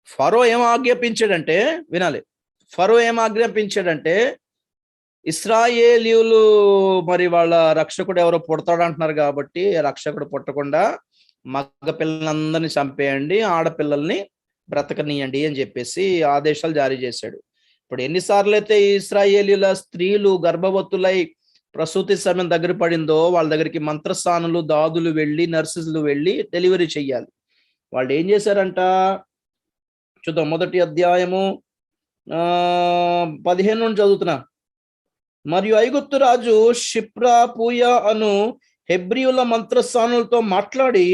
S1: ఫరో ఏం ఆజ్ఞాపించాడంటే, వినాలి, ఫరో ఏం ఆజ్ఞాపించాడంటే, ఇశ్రాయేలీయులు మరి వాళ్ళ రక్షకుడు ఎవరో పుడతాడు అంటున్నారు కాబట్టి రక్షకుడు పుట్టకుండా మగ పిల్లలందరినీ చంపేయండి, ఆడపిల్లల్ని బ్రతకనీయండి అని చెప్పేసి ఆదేశాలు జారీ చేశాడు. ఇప్పుడు ఎన్నిసార్లు అయితే ఇశ్రాయేలీయుల స్త్రీలు గర్భవతులై ప్రసూతి సమయం దగ్గర పడిందో వాళ్ళ దగ్గరికి మంత్రస్థానులు, దాదులు వెళ్ళి, నర్సులు వెళ్ళి డెలివరీ చెయ్యాలి. వాళ్ళు ఏం చేశారంట చూద్దాం. 1వ అధ్యాయము 15 నుండి చదువుతున్నా. మరియు ఐగుప్తు రాజు షిప్రా పూయా అను హెబ్రియుల మంత్రస్థానులతో మాట్లాడి,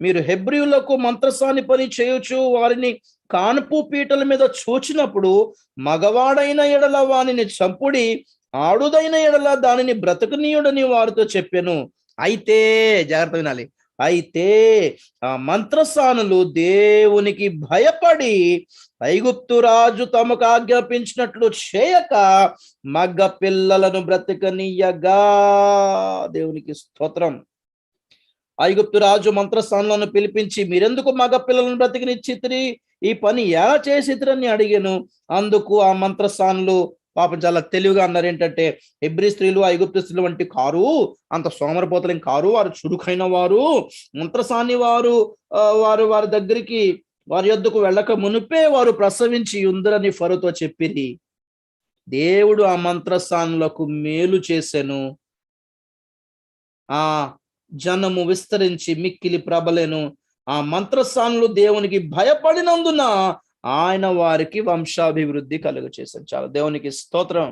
S1: మీరు హెబ్రియులకు మంత్రస్థాని పని చేయొచ్చు వారిని కానుపు పీటల మీద చూచినప్పుడు మగవాడైన ఎడల వానిని చంపుడి, ఆడుదైన ఎడల దానిని బ్రతకనీయుడని వారితో చెప్పెను. అయితే జాగ్రత్త వినాలి, అయితే ఆ మంత్రస్థానులు దేవునికి భయపడి ఐగుప్తు రాజు తమకు ఆజ్ఞాపించినట్లు చేయక మగ పిల్లలను బ్రతకనీయగా. దేవునికి స్తోత్రం. ఐగుప్తు రాజు మంత్రస్థానులను పిలిపించి, మీరెందుకు మగ పిల్లలను బ్రతికినిచ్చితిరి, ఈ పని ఎలా చేసితిరని అడిగాను. అందుకు ఆ మంత్రస్థానులు పాపం చాలా తెలివిగా అన్నారు. ఏంటంటే, హెబ్రీ స్త్రీలు ఐగుప్తు స్త్రీలు వంటి కారు, అంత సోమరపోతలేం కారు, వారు చురుకైన వారు, మంత్రసాని వారు వారి దగ్గరికి వారి యొద్దకు వెళ్ళక మునిపే వారు ప్రసవించి ఉందరని ఫరోతో చెప్పిరి. దేవుడు ఆ మంత్రస్థానులకు మేలు చేసెను. ఆ జనము విస్తరించి మిక్కిలి ప్రబలెను. ఆ మంత్రస్థానులు దేవునికి భయపడినందున ఆయన వారికి వంశాభివృద్ధి కలుగ చేశారు. చాలా దేవునికి స్తోత్రం.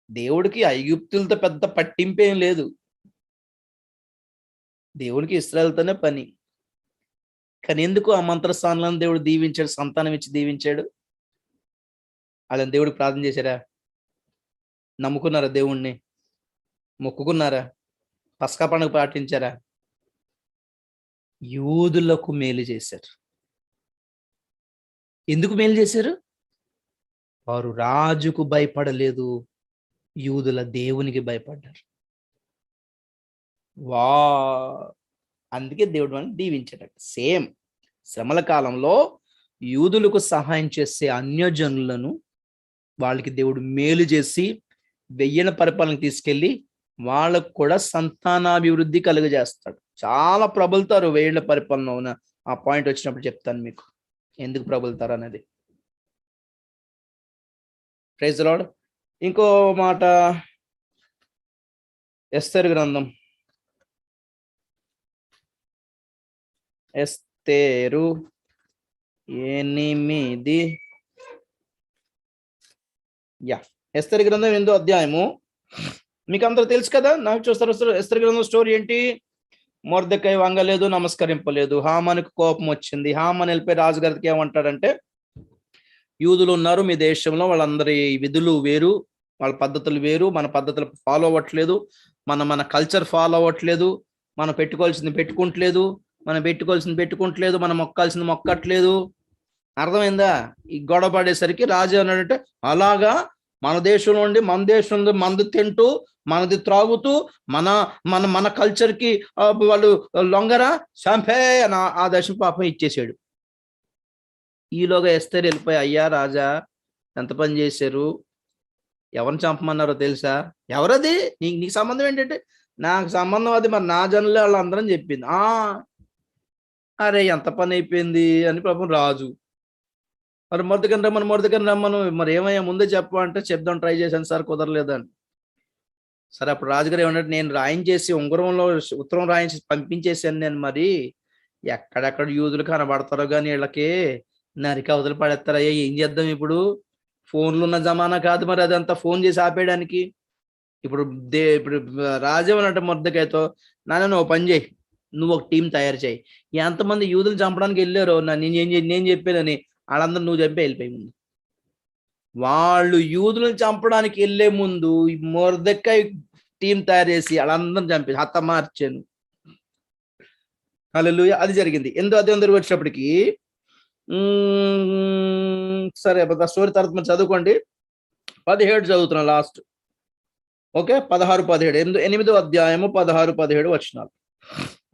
S1: దేవుడికి ఐగుప్తులతో పెద్ద పట్టింపేం లేదు, దేవుడికి ఇశ్రాయేలుతోనే పని. కానీ ఎందుకు ఆ మంత్రస్థానాలను దేవుడు దీవించాడు, సంతానం ఇచ్చి దీవించాడు? వాళ్ళని దేవుడికి ప్రార్థన చేశారా? నమ్ముకున్నారా? దేవుణ్ణి మొక్కుకున్నారా? పస్కా పండుగ పాటించారా? యూదులకు మేలు చేశారు. ఎందుకు మేలు చేశారు? వారు రాజుకు భయపడలేదు, యూదుల దేవునికి భయపడ్డారు. అందుకే దేవుడు మనల్ని దీవించాడు. సేమ్ శ్రమల కాలంలో యూదులకు సహాయం చేసే అన్యజనులను వాళ్ళకి దేవుడు మేలు చేసి వెయ్యన పరిపాలన తీసుకెళ్ళి వాళ్ళకు కూడా సంతానాభివృద్ధి కలుగజేస్తాడు. చాలా ప్రబలుతారు వెయ్యేళ్ల పరిపాలన. అవునా? ఆ పాయింట్ వచ్చినప్పుడు చెప్తాను మీకు ఎందుకు ప్రబలుతారు అనేది. Praise the lord. ఇంకో మాట, ఎస్తేరు గ్రంథం, ఎస్తేరు 8. ఎస్తేరు గ్రంథం 8వ అధ్యాయము. మీకు అందరూ తెలుసు కదా, నాకు చూస్తారు. ఎస్తేరు గ్రంథం స్టోరీ ఏంటి? మొర్దెకై వంగలేదు, నమస్కరింపలేదు. హామానుకు కోపం వచ్చింది. హామాను వెళ్ళిపోయి రాజుగారికి ఏమంటాడంటే, యూదులు ఉన్నారు మీ దేశంలో, వాళ్ళందరి విధులు వేరు, వాళ్ళ పద్ధతులు వేరు, మన పద్ధతులు ఫాలో అవ్వట్లేదు, మన కల్చర్ ఫాలో అవ్వట్లేదు, మనం పెట్టుకోవాల్సింది పెట్టుకుంటలేదు, మనం పెట్టుకుంటలేదు, మనం మొక్కాల్సింది మొక్కట్లేదు. అర్థమైందా? ఈ గొడవ పడేసరికి రాజు అన్నాడంటే, అలాగా మన దేశంలో ఉండి మన దేశంలో మందు తింటూ మనది త్రాగుతూ మన కల్చర్కి వాళ్ళు లొంగరా, చంపే అని ఆదేశం పాపం ఇచ్చేసాడు. ఈలోగా ఎస్తేరు వెళ్ళిపోయి, అయ్యా రాజా ఎంత పని చేశారు, ఎవరిని చంపమన్నారో తెలుసా? ఎవరది? నీకు సంబంధం ఏంటంటే, నాకు సంబంధం అది, మరి నా జనులే వాళ్ళందరం చెప్పింది. అరే ఎంత పని అయిపోయింది అని పాపం రాజు. మరి మొదటికని రమ్మను, మరి ఏమయ్యా ముందే చెప్పమంటే, చెప్దాం ట్రై చేశాను సార్, కుదరలేదని. సరే అప్పుడు రాజుగారు ఏమన్నాడు, నేను రాయించేసి ఉంగరంలో ఉత్తరం రాయించి పంపించేశాను నేను, మరి ఎక్కడెక్కడ యూదులు కనబడతారో కానీ వీళ్ళకి నరికి అవతలు పడేస్తారయ్యా, ఏం చేద్దాం ఇప్పుడు? ఫోన్లు ఉన్న జమానా కాదు మరి అదంతా ఫోన్ చేసి ఆపేయడానికి. ఇప్పుడు రాజు ఏమన్నట్టు మొర్దెకైతో, నాన్న నువ్వు పని చేయి, నువ్వు ఒక టీం తయారు చేయి, ఎంతమంది యూదులు చంపడానికి వెళ్ళారో నేను చెప్పానని వాళ్ళందరూ నువ్వు చంపి వెళ్ళిపోయి ముందు. వాళ్ళు యూదులను చంపడానికి వెళ్ళే ముందు మొర్దెకై టీం తయారు చేసి వాళ్ళందరం చంపేసి హతమార్చాను. హల్లెలూయా. అది జరిగింది. ఎందుకు అదే దగ్గరికి వచ్చేటప్పటికి సరే స్టోరీ తర్వాత మనం చదువుకోండి. 17 చదువుతున్నాం లాస్ట్. ఓకే, 16-17, 8వ అధ్యాయము 16-17 వచనాలు.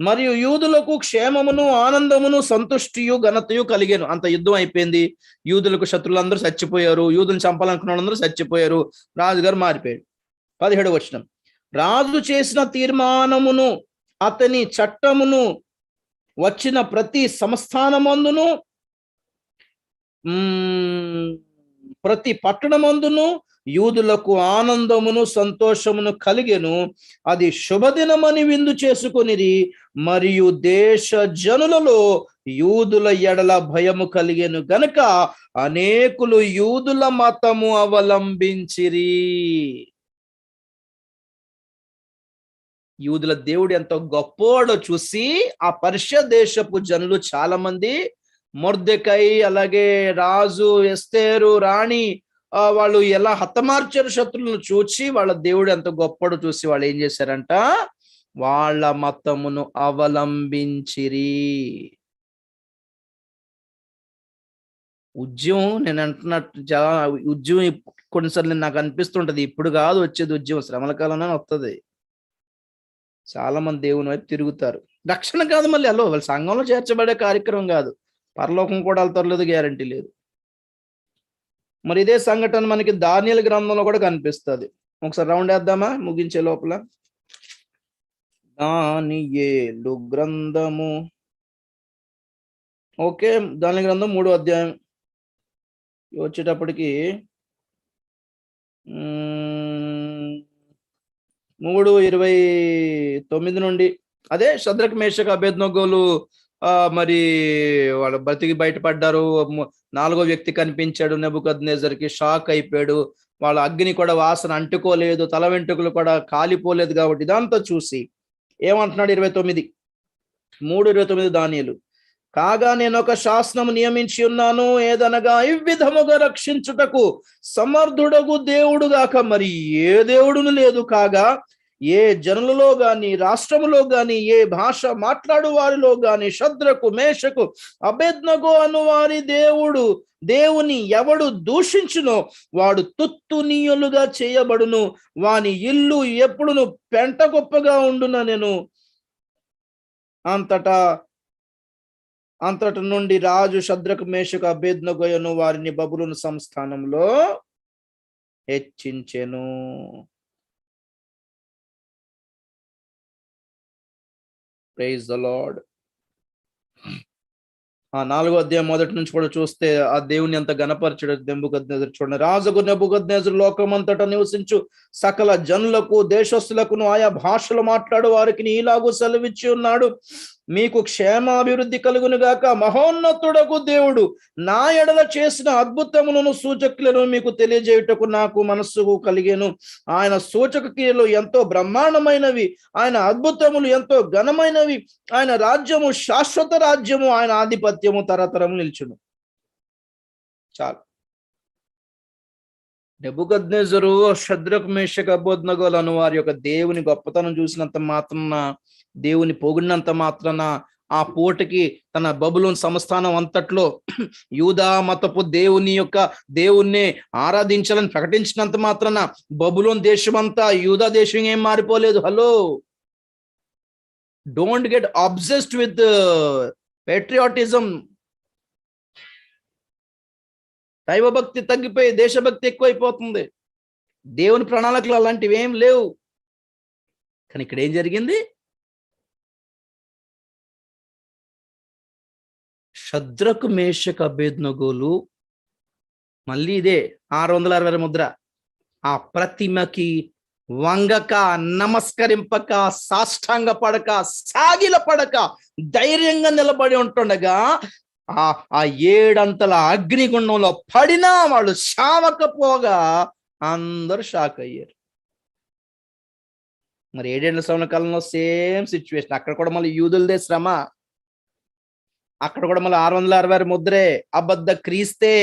S1: మరియు యూదులకు క్షేమమును ఆనందమును సంతుష్టియు ఘనతయు కలిగేను. అంత యుద్ధం అయిపోయింది, యూదులకు శత్రులందరూ చచ్చిపోయారు, యూదులను చంపాలనుకున్న వాళ్ళందరూ చచ్చిపోయారు, రాజుగారు మారిపోయాడు. 17వ వచనం, రాజు చేసిన తీర్మానమును అతని చట్టమును వచ్చిన ప్రతి సంస్థానమందును ప్రతి పట్టణమందును యూదులకు ఆనందమును సంతోషమును కలిగెను. అది శుభదినమని విందు చేసుకొనిరి. మరియు దేశ జనులలో యూదుల ఎడల భయము కలిగెను గనుక అనేకులు యూదుల మతము అవలంబించిరి. యూదుల దేవుడు ఎంతో గొప్పోడో చూసి ఆ పర్షియా దేశపు జనులు చాలా మంది మొర్దెకై, అలాగే రాజు ఎస్తేరు, రాణి వాళ్ళు ఎలా హతమార్చారు శత్రులను చూచి, వాళ్ళ దేవుడు ఎంత గొప్పడో చూసి వాళ్ళు ఏం చేశారంట, వాళ్ళ మతమును అవలంబించిరి. ఉద్యమం నేను అంటున్నట్టు ఉద్యమం కొన్నిసార్లు నాకు అనిపిస్తుంటది, ఇప్పుడు కాదు వచ్చేది ఉద్యమం, శ్రమల కాలంలోనే వస్తుంది. చాలా మంది దేవుని వైపు తిరుగుతారు. రక్షణ కాదు, మళ్ళీ వాళ్ళ సంఘంలో చేర్చబడే కార్యక్రమం కాదు, పరలోకం కూడా వెళ్తారు, గ్యారంటీ లేదు. మరి ఇదే సంఘటన మనకి దానియేలు గ్రంథంలో కూడా కనిపిస్తుంది. ఒకసారి రౌండ్ వేద్దామా ముగించే లోపల? దానియేలు గ్రంథము, ఓకే, దానియేలు గ్రంథం 3వ అధ్యాయం వచ్చేటప్పటికి 3:29 నుండి, అదే షద్రక్ మేషక్ అబేద్నెగోలు మరి వాళ్ళు బ్రతికి బయటపడ్డారు. 4వ వ్యక్తి కనిపించాడు, నెబుకద్నెజర్కి షాక్ అయిపోయాడు. వాళ్ళ అగ్ని కూడా వాసన అంటుకోలేదు, తల వెంట్రుకలు కూడా కాలిపోలేదు. కాబట్టి ఇదంతా చూసి ఏమంటున్నాడు 3:29 దానియేలు, కాగా నేను ఒక శాసనము నియమించి ఉన్నాను, ఏదనగా ఇవ్విధముగా రక్షించుటకు సమర్థుడగు దేవుడు గాక మరి ఏ దేవుడును లేదు. కాగా ఏ జనులలో గాని, రాష్ట్రములో గాని, ఏ భాష మాట్లాడు వారిలో గాని షద్రకు మేషకు అబేద్నెగో అను వారి దేవుని ఎవడు దూషించునో వాడు తుత్తునీయులుగా చేయబడును, వాని ఇల్లు ఎప్పుడును పెంట గొప్పగా ఉండున. నేను అంతటి నుండి రాజు షద్రకు మేషకు అబేద్నెగోను వారిని బబులోను సంస్థానంలో హెచ్చించెను. Praise the lord. 4వ అధ్యాయం మొదటి నుంచి కూడా చూస్తే ఆ దేవుని ఎంత గణపరచుడు నెబుకద్నెజరు. చూడండి, రాజుకు నెబుకద్నెజరు లోకమంతటా నివసించు సకల జనులకు, దేశస్తులకును, ఆయా భాషలు మాట్లాడు వారికి ఇలాగూ సెలవిచ్చి ఉన్నాడు, మీకు క్షేమాభివృద్ధి కలుగును గాక. మహోన్నతుడకు దేవుడు నా ఎడల చేసిన అద్భుతములను సూచకులను మీకు తెలియజేయుటకు నాకు మనస్సు కలిగేను. ఆయన సూచక క్రియలు ఎంతో బ్రహ్మాండమైనవి, ఆయన అద్భుతములు ఎంతో ఘనమైనవి. ఆయన రాజ్యము శాశ్వత రాజ్యము, ఆయన ఆధిపత్యము తరతరము నిల్చును. చాలు. నెబుకద్నెజరు, షద్రకు మేషకు అబేద్నెగోలు అను వారి యొక్క దేవుని గొప్పతనం చూసినంత మాత్రాన, దేవుని పొగిడినంత మాత్రాన, ఆ పూటకి తన బబులోను సంస్థానం అంతట్లో యూదా మతపు దేవుణ్ణి ఆరాధించాలని ప్రకటించినంత మాత్రాన బబులోను దేశం అంతా యూదా దేశం ఏం మారిపోలేదు. Hello, don't get obsessed with patriotism. దైవభక్తి తగ్గిపోయి దేశభక్తి ఎక్కువైపోతుంది. దేవుని ప్రణాళికలు అలాంటివి ఏం లేవు. కానీ ఇక్కడ ఏం జరిగింది? షద్రకు మేషకు అబేద్నెగోలు, మళ్ళీ ఇదే 666 ముద్ర, ఆ ప్రతిమకి వంగక, నమస్కరింపక, సాష్టాంగ పడక, సాగిల పడక ధైర్యంగా నిలబడి ఉంటుండగా ఆ 7 అంతల అగ్నిగుండంలో పడినా వాళ్ళు శావకపోగా అందరూ షాక్ అయ్యారు. మరి 7 ఏళ్ల శ్రమల కాలంలో సేమ్ సిచ్యువేషన్. అక్కడ కూడా మళ్ళీ యూదులదే శ్రమ, అక్కడ కూడా మళ్ళీ 666 ముద్రే, అబద్ధ క్రీస్తే.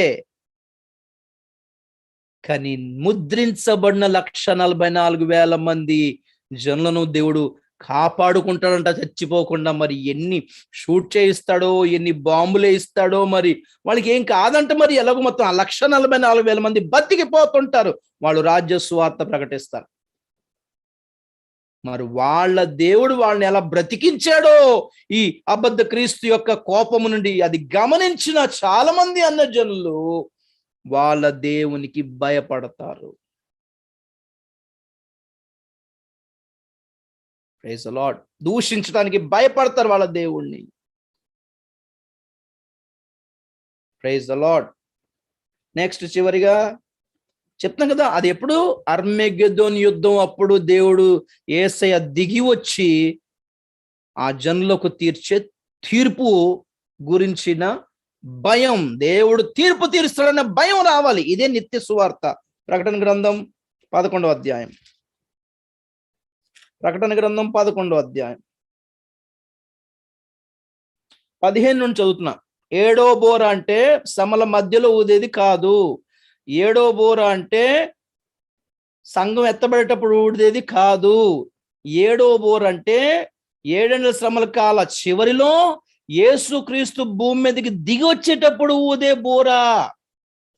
S1: కానీ ముద్రించబడిన 1,44,000 మంది జనులను దేవుడు కాపాడుకుంటాడంట, చచ్చిపోకుండా. మరి ఎన్ని షూట్ చేయిస్తాడో, ఎన్ని బాంబులు ఇస్తాడో, మరి వాళ్ళకి ఏం కాదంట. మరి ఎలాగో మొత్తం 1,44,000 మంది బతికిపోతుంటారు. వాళ్ళు రాజ్య సువార్త ప్రకటిస్తారు. మరి వాళ్ళ దేవుడు వాళ్ళని ఎలా బ్రతికించాడో ఈ అబద్ధ క్రీస్తు యొక్క కోపము నుండి అది గమనించిన చాలా మంది అన్యజనులు వాళ్ళ దేవునికి భయపడతారు. Praise the lord. దూషించడానికి భయపడతారు వాళ్ళ దేవుణ్ణి. Praise the lord. నెక్స్ట్ చివరిగా చెప్తాం కదా, అది ఎప్పుడు అర్మెగెద్దోన్ యుద్ధం అప్పుడు దేవుడు యేసయ్య దిగి వచ్చి ఆ జనులకు తీర్చే తీర్పు గురించిన భయం, దేవుడు తీర్పు తీరుస్తాడన్న భయం రావాలి. ఇదే నిత్య సువార్త. ప్రకటన గ్రంథం 11వ అధ్యాయం, ప్రకటన గ్రంథం 11వ అధ్యాయం 15 నుండి చదువుతున్నా. 7వ బోర అంటే శ్రమల మధ్యలో ఊదేది కాదు. 7వ బోర అంటే సంఘం ఎత్తబడేటప్పుడు ఊడేది కాదు. 7వ బోర అంటే 7 శ్రమల కాల చివరిలో యేసుక్రీస్తు భూమి మీదకి దిగి వచ్చేటప్పుడు ఊదే బోరా.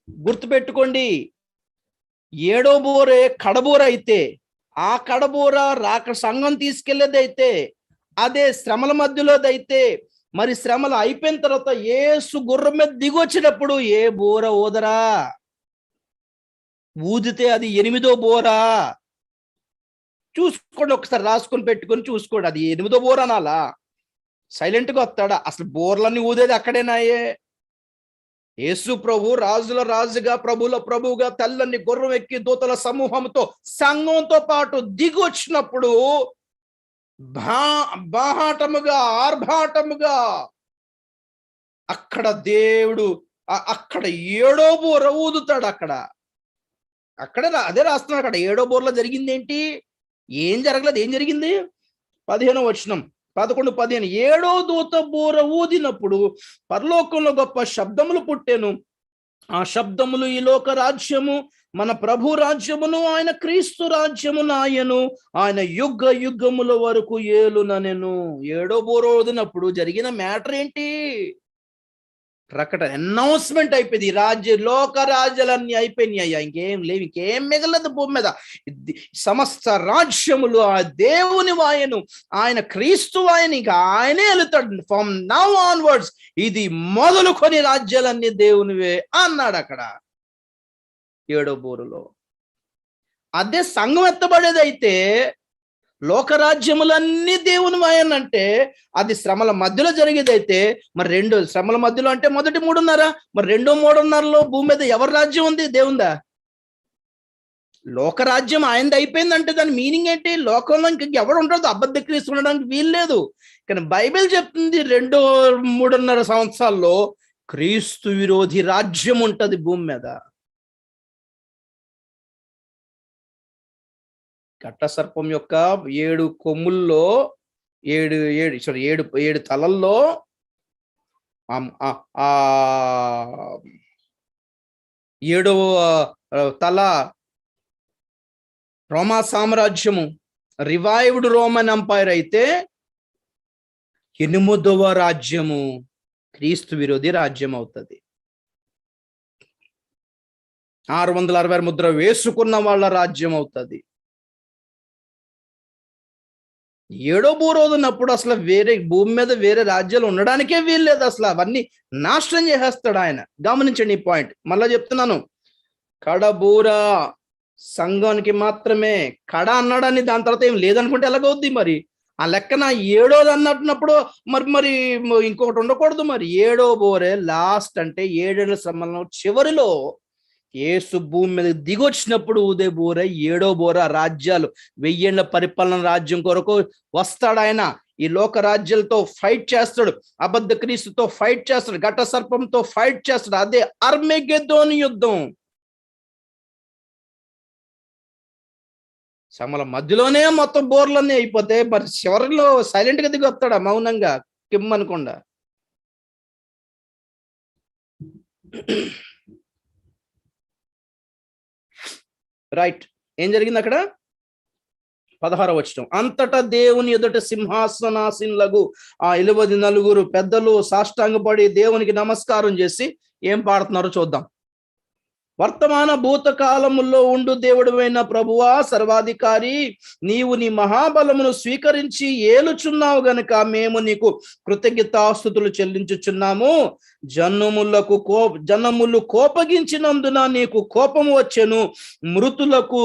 S1: గుర్తుపెట్టుకోండి, 7వ బోరే కడబోర అయితే, ఆ కడబోర రాక సంఘం తీసుకెళ్లేదైతే, అదే శ్రమల మధ్యలోదైతే, మరి శ్రమలు అయిపోయిన తర్వాత యేసు గుర్రం మీద దిగి వచ్చేటప్పుడు ఏ బోర ఊదరా? ఊదితే అది 8వ బోరా. చూసుకోండి, ఒకసారి రాసుకొని పెట్టుకొని చూసుకోండి, అది 8వ బోర అనాలా? సైలెంట్ గా వస్తాడా? అసలు బోర్లన్నీ ఊదేది అక్కడేనాయే. యేసు ప్రభు రాజుల రాజుగా, ప్రభుల ప్రభువుగా తెల్లని గుర్రం ఎక్కి దూతల సమూహంతో సంఘంతో పాటు దిగి వచ్చినప్పుడు బాహాటముగా, ఆర్భాటముగా అక్కడ దేవుడు అక్కడ 7వ బోర ఊదుతాడు. అక్కడ అదే రాస్తున్నాడు. అక్కడ 7వ బోర్లో జరిగింది ఏంటి? ఏం జరగలేదు. ఏం జరిగింది? 15వ వచనం, 11:15. 7వ దూత బోర ఊదినప్పుడు పరలోకంలో గొప్ప శబ్దములు పుట్టెను. ఆ శబ్దములు ఈ లోక రాజ్యము మన ప్రభు రాజ్యమును, ఆయన క్రీస్తు రాజ్యమును ఆయను, ఆయన యుగ యుగముల వరకు ఏలుననెను. 7వ బోర ఊదినప్పుడు జరిగిన మ్యాటర్ ఏంటి? ప్రకటన, అనౌన్స్మెంట్ అయిపోయింది. లోక రాజ్యాలన్నీ అయిపోయినాయ్యా, ఇంకేం లేవు, ఇంకేం మిగలదు భూమి మీద. సమస్త రాజ్యములు ఆ దేవుని వాయను, ఆయన క్రీస్తు వాయను, ఇంకా ఆయనే వెళుతాడు. ఫ్రమ్ నౌ ఆన్వర్డ్స్ ఇది మొదలుకొని రాజ్యాలన్నీ దేవునివే అన్నాడు అక్కడ 7వ బోరులో. అదే సంఘం ఎత్తబడేదైతే, లోకరాజ్యములన్నీ దేవుని వాయనంటే, అది శ్రమల మధ్యలో జరిగేదైతే, మరి 2 శ్రమల మధ్యలో అంటే మొదటి 3.5, మరి 2వ 3.5లో భూమి మీద ఎవరి రాజ్యం ఉంది? దేవుందా? లోకరాజ్యం ఆయనది అయిపోయిందంటే దాని మీనింగ్ ఏంటి? లోకంలో ఇంక ఎవడు ఉండదు, అబద్ధ క్రీస్తు ఉండడానికి వీలు లేదు. కానీ బైబిల్ చెప్తుంది 2 3.5 సంవత్సరాల్లో క్రీస్తు విరోధి రాజ్యం ఉంటది భూమి మీద. ఘట్ట సర్పం యొక్క 7 కొమ్ముల్లో 7 తలల్లో ఆ 7వ తల రోమా సామ్రాజ్యము, రివైవ్డ్ రోమన్ ఎంపైర్ అయితే, 8వ రాజ్యము క్రీస్తు విరోధి రాజ్యం అవుతుంది. 666 ముద్ర వేసుకున్న వాళ్ళ రాజ్యం అవుతుంది. 7వ బోర ఊదినప్పుడు అసలు వేరే భూమి మీద వేరే రాజ్యాలు ఉండడానికే వీల్లేదు. అసలు అవన్నీ నాశనం చేసేస్తాడు ఆయన. గమనించండి ఈ పాయింట్, మళ్ళా చెప్తున్నాను. కడబూర సంఘానికి మాత్రమే. కడ అన్నాడని దాని తర్వాత ఏం లేదనుకుంటే ఎలాగవుద్ది? మరి ఆ లెక్కన 7వది అన్నప్పుడు మరి ఇంకొకటి ఉండకూడదు. మరి 7వ బోరే లాస్ట్, అంటే 7 శ్రమల చివరిలో యేసు భూమి మీద దిగొచ్చినప్పుడు ఊదే బోర 7వ బోర. రాజ్యాలు 1000 ఏళ్ల పరిపాలన రాజ్యం కొరకు వస్తాడు ఆయన. ఈ లోక రాజ్యాలతో ఫైట్ చేస్తాడు, అబద్ధ క్రీస్తుతో ఫైట్ చేస్తాడు, ఘట సర్పంతో ఫైట్ చేస్తాడు. అదే అర్మెగెద్దోను యుద్ధం. శ్రమల మధ్యలోనే మొత్తం బోర్లన్నీ అయిపోతే, మరి చివరిలో సైలెంట్ గా దిగి వస్తాడా మౌనంగా, కిమ్మనకుండా? రైట్, ఏం జరిగింది అక్కడ? 16వ వచనం. అంతటా దేవుని ఎదుట సింహాసనాసీనులకు ఆ 24 పెద్దలు సాష్టాంగపడి దేవునికి నమస్కారం చేసి ఏం పాడుతున్నారో చూద్దాం. వర్తమాన భూతకాలముల్లో ఉండు దేవుడువైన ప్రభువా, సర్వాధికారి, నీవు నీ మహాబలమును స్వీకరించి ఏలుచున్నావు గనుక మేము నీకు కృతజ్ఞతాస్తుతులు చెల్లించుచున్నాము. జనములు కోపగించినందున నీకు కోపము వచ్చెను, మృతులకు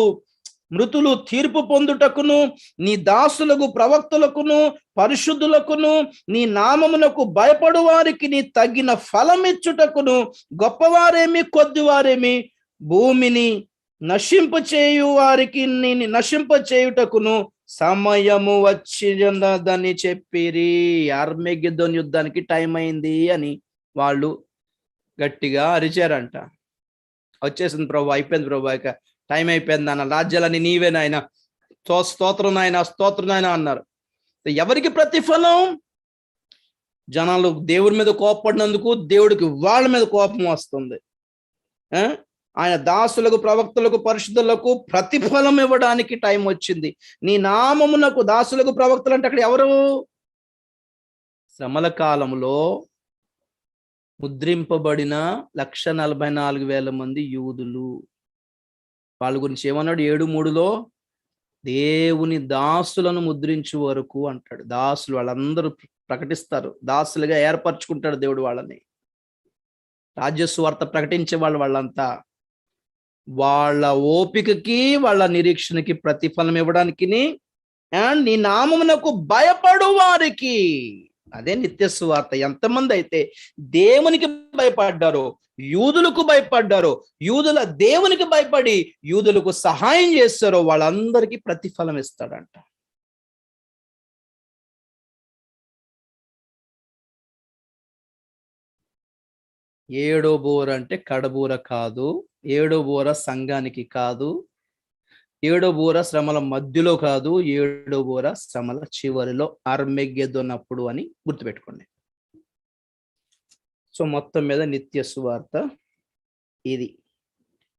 S1: మృతులు తీర్పు పొందుటకును, నీ దాసులకు ప్రవక్తలకును పరిశుద్ధులకును నీ నామమునకు భయపడు వారికి నీ తగిన ఫలమిచ్చుటకును, గొప్పవారేమి కొద్దివారేమి భూమిని నశింపచేయు వారికి నశింపచేయుటకును సమయము వచ్చిందని చెప్పిరి. అర్మగెద్దోను యుద్ధానికి టైం అయింది అని వాళ్ళు గట్టిగా అరిచారంట. వచ్చేసింది ప్రభు, అయిపోయింది ప్రభు, ఇక టైం అయిపోయింది అన్న, రాజ్యాలని నీవే నాయన, స్తోత్రం నాయన, స్తోత్రం నాయన అన్నారు. ఎవరికి ప్రతిఫలం? జనాలు దేవుడి మీద కోపపడినందుకు దేవుడికి వాళ్ళ మీద కోపం వస్తుంది. ఆయన దాసులకు ప్రవక్తలకు పరిశుద్ధులకు ప్రతిఫలం ఇవ్వడానికి టైం వచ్చింది. నీ నామమునకు దాసులకు ప్రవక్తలు అంటే అక్కడ ఎవరు? శ్రమల కాలంలో ముద్రింపబడిన 144,000 మంది యూదులు. వాళ్ళ గురించి ఏమన్నాడు 7:3లో? దేవుని దాసులను ముద్రించు వరకు అంటాడు. దాసులు వాళ్ళందరూ ప్రకటిస్తారు, దాసులుగా ఏర్పరచుకుంటాడు దేవుడు వాళ్ళని. రాజ్యస్వార్త ప్రకటించే వాళ్ళంతా వాళ్ళ ఓపికకి వాళ్ళ నిరీక్షణకి ప్రతిఫలం ఇవ్వడానికి, అండ్ నీ నామమునకు భయపడు వారికి, అదే నిత్య సువార్త. ఎంతమంది అయితే దేవునికి భయపడ్డారో, యూదులకు భయపడ్డారో, యూదుల దేవునికి భయపడి యూదులకు సహాయం చేస్తారో వాళ్ళందరికీ ప్రతిఫలం ఇస్తాడంట. ఏడో బోర అంటే కడబూర కాదు, ఏడో బోర సంఘానికి కాదు, ఏడో బోర శ్రమల మధ్యలో కాదు, ఏడో బోర శ్రమల చివరిలో అర్మగెద్దోనప్పుడు అని గుర్తుపెట్టుకోండి. సో మొత్తం మీద నిత్య సువార్త ఇది.